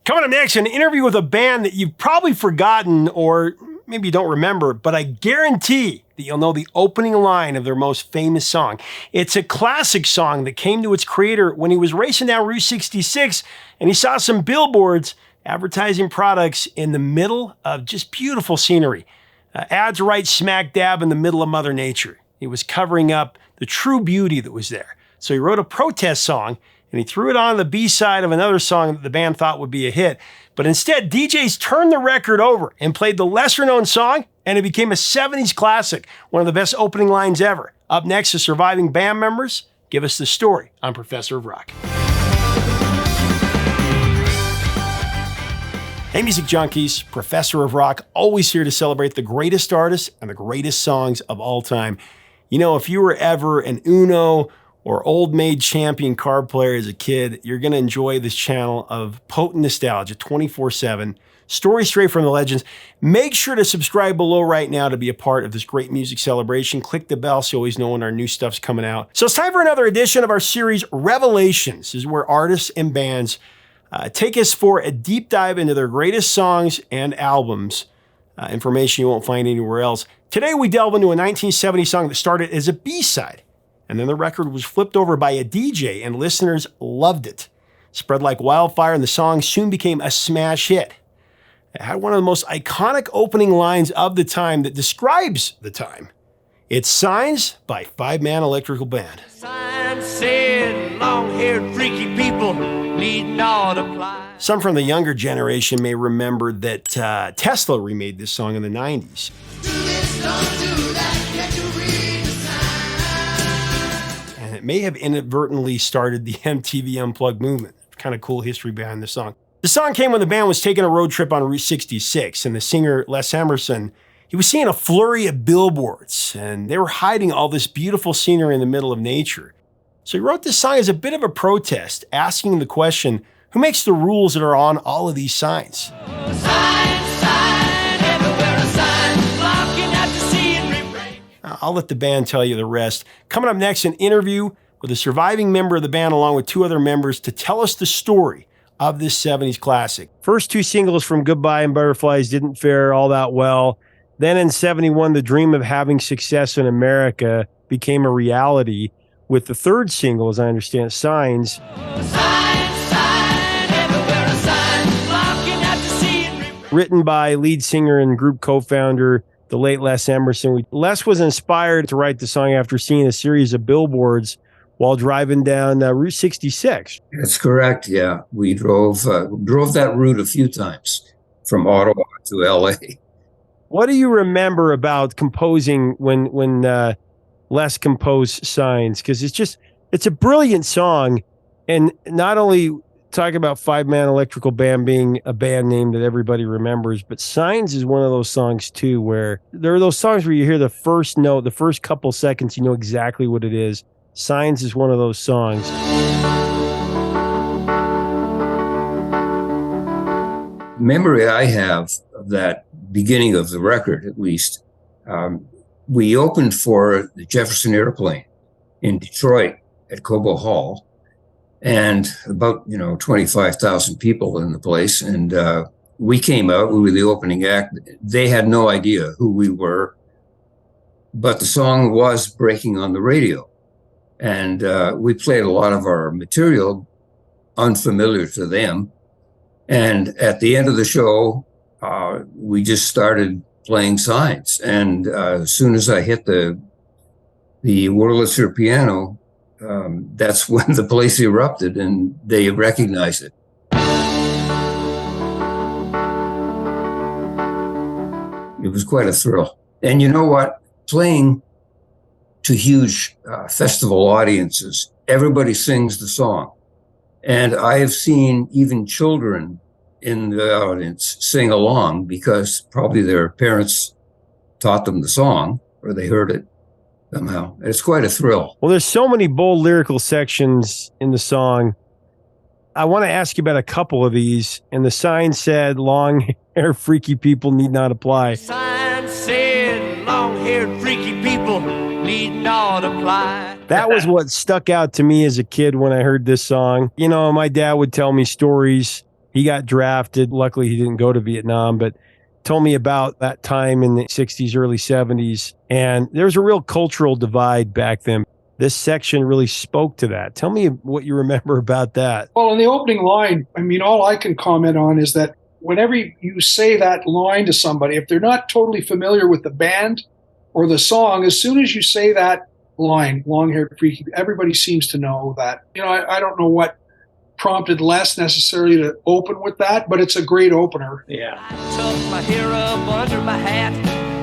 Coming up next, an interview with a band that you've probably forgotten or maybe you don't remember, but I guarantee that you'll know the opening line of their most famous song. It's a classic song that came to its creator when he was racing down Route 66 and he saw some billboards advertising products in the middle of just beautiful scenery. Ads right smack dab in the middle of Mother Nature. He was covering up the true beauty that was there. So he wrote a protest song and he threw it on the B-side of another song that the band thought would be a hit. But instead, DJs turned the record over and played the lesser-known song, and it became a 70s classic, one of the best opening lines ever. Up next, the surviving band members give us the story on Professor of Rock. Hey, music junkies, Professor of Rock, always here to celebrate the greatest artists and the greatest songs of all time. You know, if you were ever an Uno or old maid champion card player as a kid, you're going to enjoy this channel of potent nostalgia 24/7, stories straight from the legends. Make sure to subscribe below right now to be a part of this great music celebration. Click the bell so you always know when our new stuff's coming out. So it's time for another edition of our series, Revelations. This is where artists and bands take us for a deep dive into their greatest songs and albums. Information you won't find anywhere else. Today we delve into a 1970 song that started as a B-side. And then the record was flipped over by a DJ and listeners loved it. Spread like wildfire and the song soon became a smash hit. It had one of the most iconic opening lines of the time that describes the time. It's Signs by Five Man Electrical Band. Signs said long-haired freaky people need not apply. Some from the younger generation may remember that Tesla remade this song in the 90s. Do this, don't do that, can't you read the signs? And it may have inadvertently started the MTV Unplugged movement. Kind of cool history behind the song. The song came when the band was taking a road trip on Route 66, and the singer Les Emerson, he was seeing a flurry of billboards, and they were hiding all this beautiful scenery in the middle of nature. So he wrote this song as a bit of a protest, asking the question, who makes the rules that are on all of these signs? Sign, sign, everywhere a sign, blocking out the scenery. I'll let the band tell you the rest. Coming up next, an interview with a surviving member of the band along with two other members to tell us the story of this 70s classic. First two singles from Goodbye and Butterflies didn't fare all that well. Then in 71, the dream of having success in America became a reality with the third single, as I understand, Signs. Sign, sign, everywhere a sign, blocking out the scenery. Written by lead singer and group co-founder, the late Les Emerson. Les was inspired to write the song after seeing a series of billboards while driving down Route 66. That's correct, yeah. We drove that route a few times from Ottawa to L.A. What do you remember about composing when Les composed Signs? Because it's a brilliant song. And not only talk about Five Man Electrical Band being a band name that everybody remembers, but Signs is one of those songs too, where there are those songs where you hear the first note, the first couple seconds, you know exactly what it is. Signs is one of those songs. Memory I have of that beginning of the record, at least, we opened for the Jefferson Airplane in Detroit at Cobo Hall, and about 25,000 people in the place. And we came out. We were the opening act. They had no idea who we were, but the song was breaking on the radio. And we played a lot of our material unfamiliar to them. And at the end of the show, we just started playing Signs. And as soon as I hit the Wurlitzer piano, that's when the place erupted and they recognized it. It was quite a thrill. And you know what? Playing to huge festival audiences, everybody sings the song. And I have seen even children in the audience sing along because probably their parents taught them the song or they heard it somehow. It's quite a thrill. Well, there's so many bold lyrical sections in the song. I want to ask you about a couple of these. And the sign said, long hair freaky people need not apply. Sign said long-haired freaky people need not apply. That was what stuck out to me as a kid when I heard this song. You know, my dad would tell me stories He got drafted. Luckily, he didn't go to Vietnam, but told me about that time in the 60s, early 70s. And there was a real cultural divide back then. This section really spoke to that. Tell me what you remember about that. Well, in the opening line, I mean, all I can comment on is that whenever you say that line to somebody, if they're not totally familiar with the band or the song, as soon as you say that line, long-haired freaky, everybody seems to know that. I don't know what prompted Les necessarily to open with that, but it's a great opener. Yeah. I tucked my hair up under my hat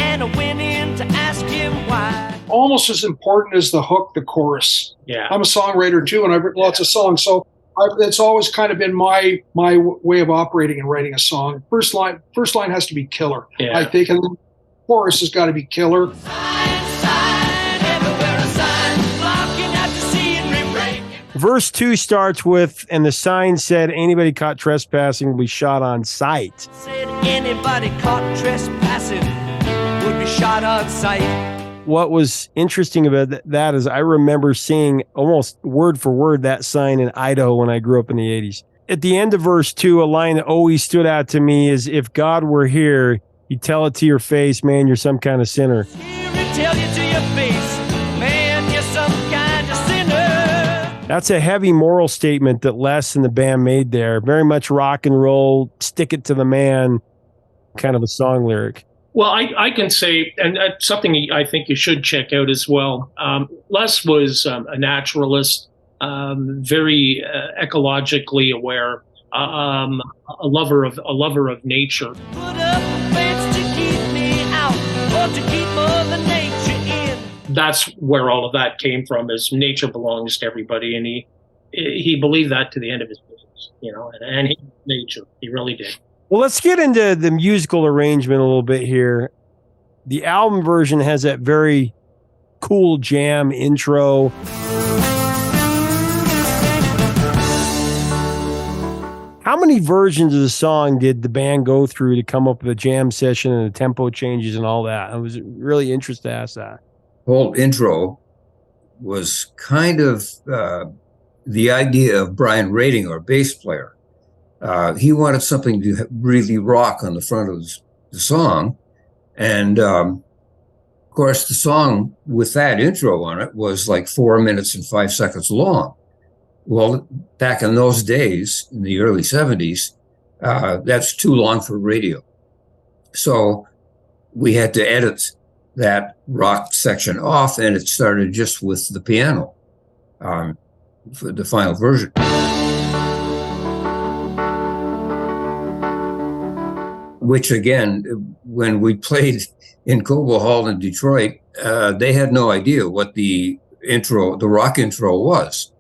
and I went in to ask him why. Almost as important as the hook, the chorus. Yeah. I'm a songwriter too, and I've written lots of songs, so it's always kind of been my way of operating and writing a song. First line has to be killer, I think, and the chorus has got to be killer. Verse 2 starts with, and the sign said, anybody caught trespassing will be shot on sight. Said anybody caught trespassing would be shot on sight. What was interesting about that is I remember seeing almost word for word that sign in Idaho when I grew up in the 80s. At the end of verse 2, a line that always stood out to me is, if God were here, he'd tell it to your face, man, you're some kind of sinner. He'd tell you to your face, man, you're some kind of sinner. That's a heavy moral statement that Les and the band made there. Very much rock and roll, stick it to the man kind of a song lyric. Well, I can say, and that's something I think you should check out as well. Les was a naturalist, very ecologically aware, a lover of nature. Put up a fence to keep me out, or to keep Mother Nature in. That's where all of that came from, is nature belongs to everybody, and he believed that to the end of his business, and he nature, he really did. Well, let's get into the musical arrangement a little bit here. The album version has that very cool jam intro. How many versions of the song did the band go through to come up with a jam session and the tempo changes and all that? I was really interested to ask that. The whole intro was kind of the idea of Brian Rating, our bass player. He wanted something to really rock on the front of the song. And, of course, the song with that intro on it was like 4 minutes and 5 seconds long. Well, back in those days, in the early 70s, that's too long for radio. So we had to edit that rock section off, and it started just with the piano for the final version. Which, again, when we played in Cobo Hall in Detroit, they had no idea what the rock intro was.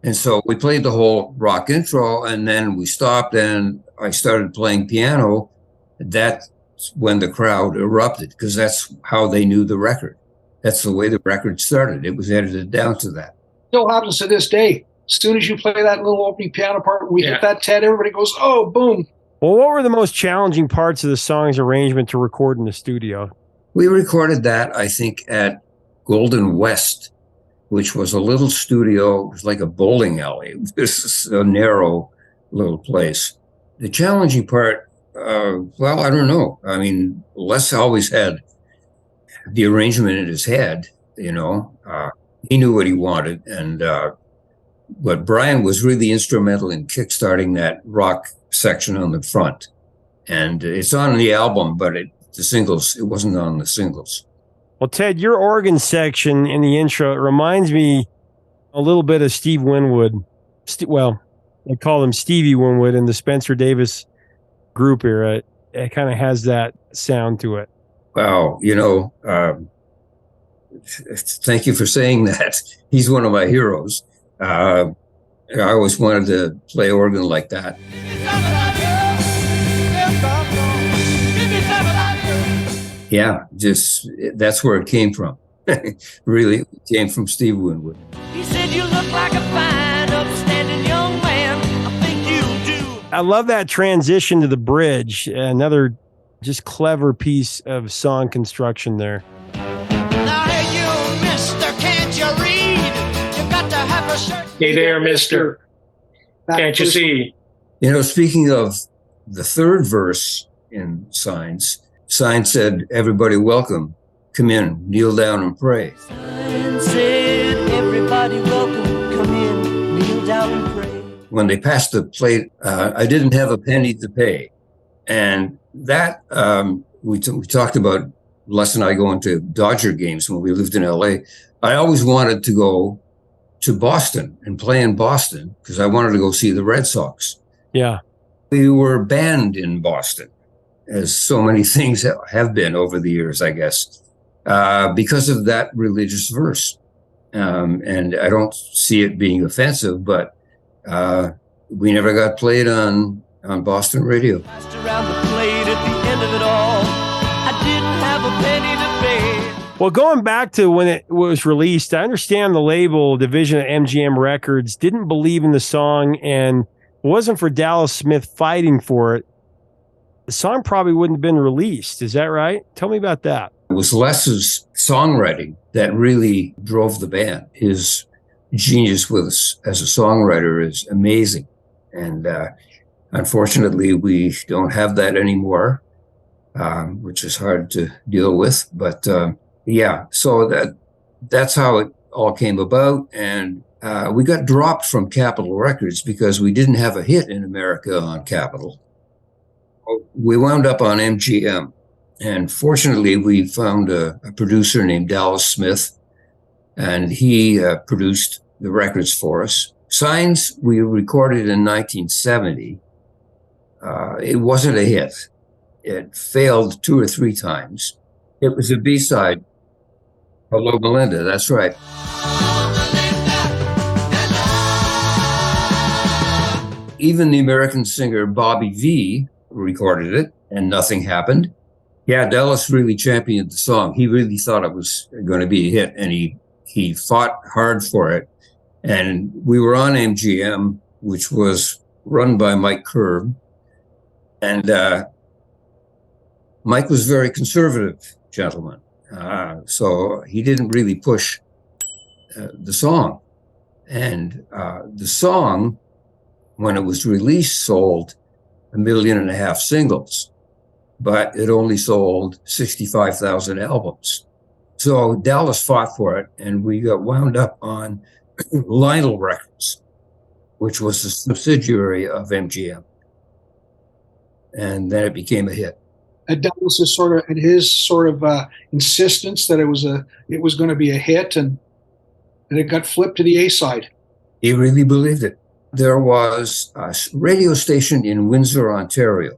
And so we played the whole rock intro, and then we stopped and I started playing piano. That's when the crowd erupted, because that's how they knew the record. That's the way the record started. It was edited down to that. Still happens to this day. As soon as you play that little opening piano part, we hit that 10, everybody goes, oh, boom. Well, what were the most challenging parts of the song's arrangement to record in the studio? We recorded that, I think, at Golden West, which was a little studio. It was like a bowling alley. This is a narrow little place. The challenging part, well, I don't know. I mean, Les always had the arrangement in his head, He knew what he wanted. But Brian was really instrumental in kickstarting that rock section on the front. And it's on the album, but it wasn't on the singles. Well, Ted, your organ section in the intro, it reminds me a little bit of Steve Winwood. I call him Stevie Winwood in the Spencer Davis group era. It kind of has that sound to it. Wow. Thank you for saying that. He's one of my heroes. I always wanted to play organ like that. Yeah, that's where it came from. Really, it came from Steve Winwood. He said you look like a fine, upstanding young man. I think you do. I love that transition to the bridge. Another just clever piece of song construction there. Now, hey, you, mister, can't you read? You got to have a shirt. Hey there, mister. Can't you see? Speaking of the third verse in Signs, Signs said, "Everybody welcome, come in, kneel down and pray." Sign said, everybody welcome, come in, kneel down and pray. When they passed the plate, I didn't have a penny to pay. And that, we talked about Les and I going to Dodger games when we lived in LA. I always wanted to go to Boston and play in Boston because I wanted to go see the Red Sox. Yeah. We were banned in Boston, as so many things have been over the years, I guess, because of that religious verse. And I don't see it being offensive, but we never got played on Boston radio. Passed around the plate at the end of it all. I didn't have a penny to pay. Well, going back to when it was released, I understand the label division of MGM Records didn't believe in the song, and if it wasn't for Dallas Smith fighting for it, the song probably wouldn't have been released. Is that right? Tell me about that. It was Les's songwriting that really drove the band. His genius as a songwriter is amazing. And unfortunately, we don't have that anymore, which is hard to deal with. But yeah, so that's how it all came about. And we got dropped from Capitol Records because we didn't have a hit in America on Capitol. We wound up on MGM. And fortunately, we found a producer named Dallas Smith, and he produced the records for us. Signs, we recorded in 1970. It wasn't a hit. It failed 2 or 3 times. It was a B-side. Hello, Melinda. That's right. Even the American singer Bobby V recorded it, and nothing happened. Yeah, Dallas really championed the song. He really thought it was going to be a hit, and he fought hard for it. And we were on MGM, which was run by Mike Curb. And Mike was a very conservative gentleman. So he didn't really push the song. And the song, when it was released, sold 1.5 million singles, but it only sold 65,000 albums. So Dallas fought for it, and we got wound up on Lionel Records, which was a subsidiary of MGM. And then it became a hit. At Dallas's sort of insistence that it was going to be a hit, and it got flipped to the A side. He really believed it. There was a radio station in Windsor, Ontario,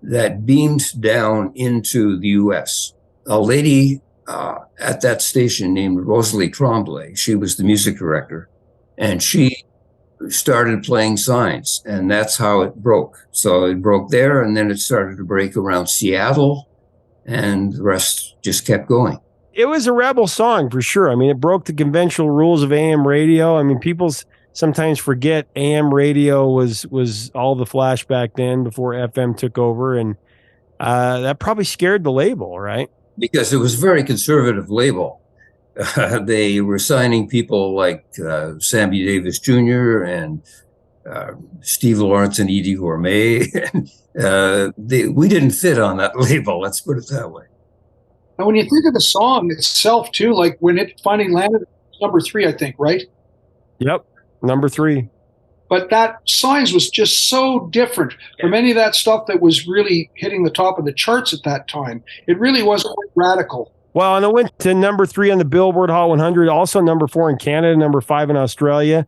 that beamed down into the U.S. A lady at that station named Rosalie Tremblay, she was the music director, and she started playing Signs, and that's how it broke. So it broke there, and then it started to break around Seattle, and the rest just kept going. It was a rebel song for sure. I mean, it broke the conventional rules of AM radio. I mean, people sometimes forget AM radio was all the flash back then before FM took over, and that probably scared the label, right? Because it was a very conservative label. They were signing people like Sammy Davis Jr. and Steve Lawrence and Edie Gourmet. We didn't fit on that label, let's put it that way. And when you think of the song itself, too, like when it finally landed, number 3, I think, right? Yep, number 3. But that Signs was just so different from any of that stuff that was really hitting the top of the charts at that time. It really was quite radical. Well, and it went to number 3 on the Billboard Hot 100, also number 4 in Canada, number 5 in Australia.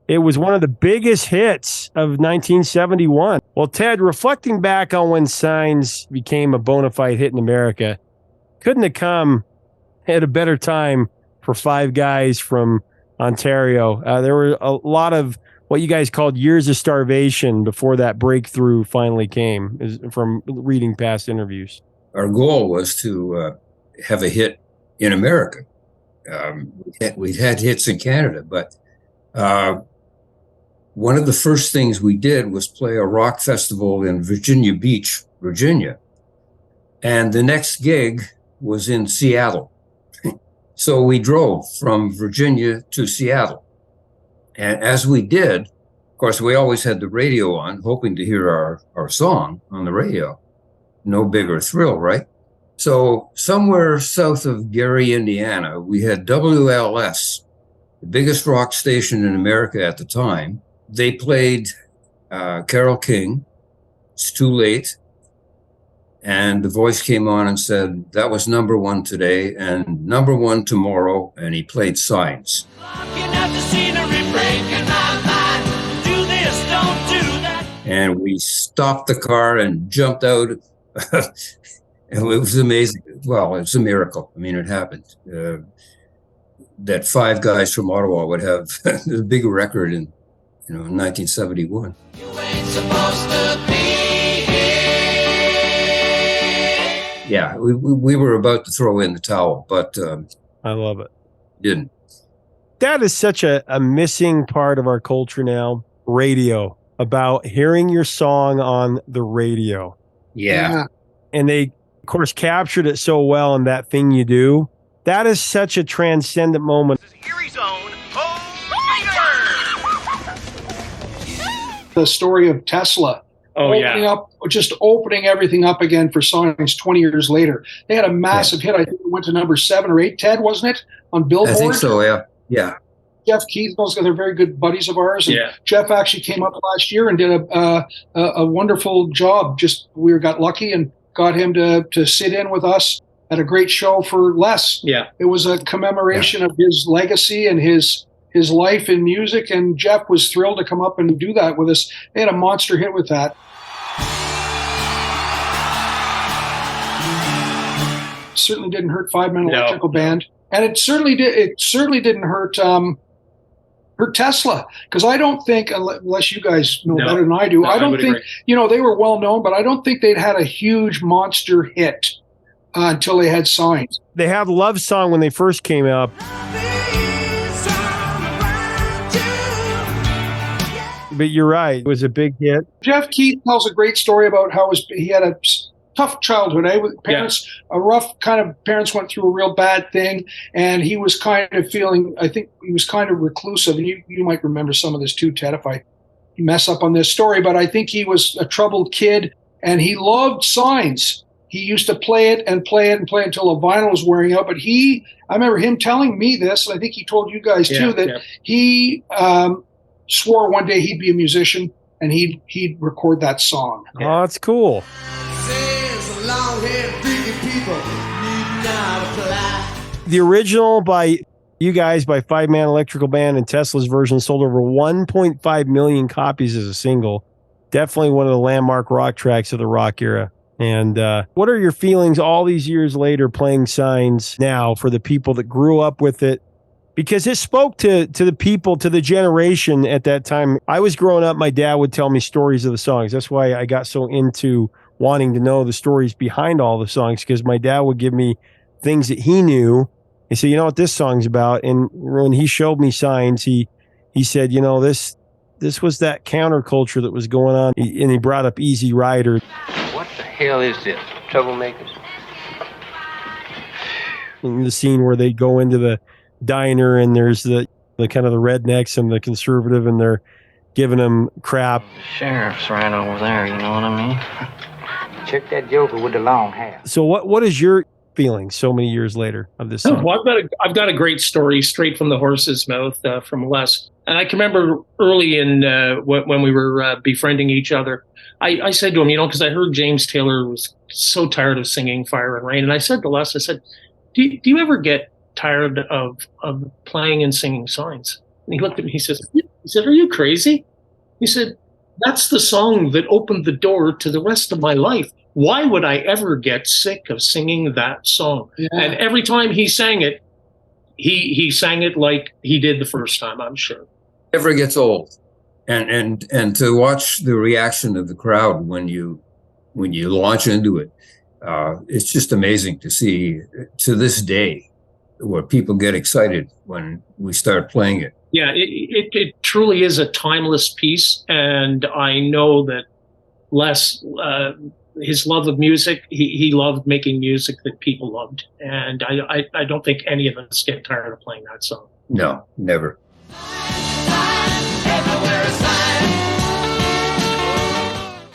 It was one of the biggest hits of 1971. Well, Ted, reflecting back on when Signs became a bona fide hit in America, couldn't have come at a better time for 5 guys from Ontario. There were a lot of what you guys called years of starvation before that breakthrough finally came, from reading past interviews. Our goal was to have a hit in America. We'd had hits in Canada, but one of the first things we did was play a rock festival in Virginia Beach, Virginia. And the next gig was in Seattle. So we drove from Virginia to Seattle. And as we did, Of course, we always had the radio on, hoping to hear our song on the radio. No bigger thrill, right? So somewhere south of Gary, Indiana, we had WLS, the biggest rock station in America at the time. They played Carole King, It's Too Late. And the voice came on and said, that was number one today and number one tomorrow. And he played Signs. And we stopped the car and jumped out. And it was amazing. Well, it's a miracle. I mean, it happened. That five guys from Ottawa would have a big record in 1971. You ain't supposed to be Yeah, we were about to throw in the towel, but I love it. Didn't. That is such a missing part of our culture now. Radio, about hearing your song on the radio. Yeah. And they, of course, captured it so well in That Thing You Do. That is such a transcendent moment. The story of Tesla. Opening everything up again for Signs 20 years later. They had a massive hit. I think it went to number 7 or 8, Ted, wasn't it? On Billboard? I think so, yeah. Yeah. Jeff Keith, those guys are very good buddies of ours. And Jeff actually came up last year and did a wonderful job. We got lucky and got him to sit in with us at a great show for less. Yeah. It was a commemoration of his legacy and his life in music, and Jeff was thrilled to come up and do that with us. They had a monster hit with that. Certainly didn't hurt Five Man Electrical Band, and it certainly didn't hurt Tesla, because I don't think, unless you guys know better than I do, I don't think agree. They were well known, but I don't think they'd had a huge monster hit until they had Signs. They had Love Song when they first came out. But you're right, it was a big hit. Jeff Keith tells a great story about how he had a tough childhood, with parents, a rough kind of parents went through a real bad thing, and he was kind of feeling, I think he was kind of reclusive, and you might remember some of this too, Ted, if I mess up on this story, but I think he was a troubled kid, and he loved Signs. He used to play it and play it and play it until the vinyl was wearing out, but I remember him telling me this, and I think he told you guys too, that he swore one day he'd be a musician and he'd record that song. Oh, that's cool. The original by you guys, by Five Man Electrical Band, and Tesla's version sold over 1.5 million copies as a single. Definitely one of the landmark rock tracks of the rock era. And what are your feelings all these years later playing Signs now for the people that grew up with it? Because it spoke to the people, to the generation at that time. I was growing up, my dad would tell me stories of the songs. That's why I got so into wanting to know the stories behind all the songs, because my dad would give me things that he knew. He said, you know what this song's about? And when he showed me Signs, he said, this was that counterculture that was going on. And he brought up Easy Rider. What the hell is this? Troublemakers? In the scene where they go into the diner and there's the kind of the rednecks and the conservative, and they're giving them crap. The sheriff's right over there, you know what I mean? Check that joker with the long hair. So what is your feeling so many years later of this song? Well, I've got a great story straight from the horse's mouth from Les. And I can remember early in when we were befriending each other, I said to him, because I heard James Taylor was so tired of singing Fire and Rain. And I said to Les, I said, do you ever get tired of playing and singing Signs? And he looked at me, he said, are you crazy? He said, that's the song that opened the door to the rest of my life. Why would I ever get sick of singing that song? Yeah. And every time he sang it, he sang it like he did the first time, I'm sure. Never gets old. And to watch the reaction of the crowd when you launch into it, it's just amazing to see to this day where people get excited when we start playing it. Yeah, it truly is a timeless piece, and I know that Les, his love of music, he loved making music that people loved, and I don't think any of us get tired of playing that song. No, never. Everywhere a sign.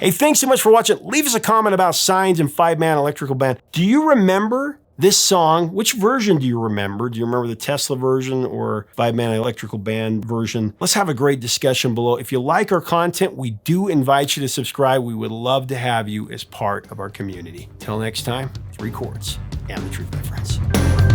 Hey, thanks so much for watching. Leave us a comment about Signs and 5-Man Electrical Band. Do you remember this song? Which version do you remember? Do you remember the Tesla version or 5-Man Electrical Band version? Let's have a great discussion below. If you like our content, we do invite you to subscribe. We would love to have you as part of our community. Till next time, 3 chords and the truth, my friends.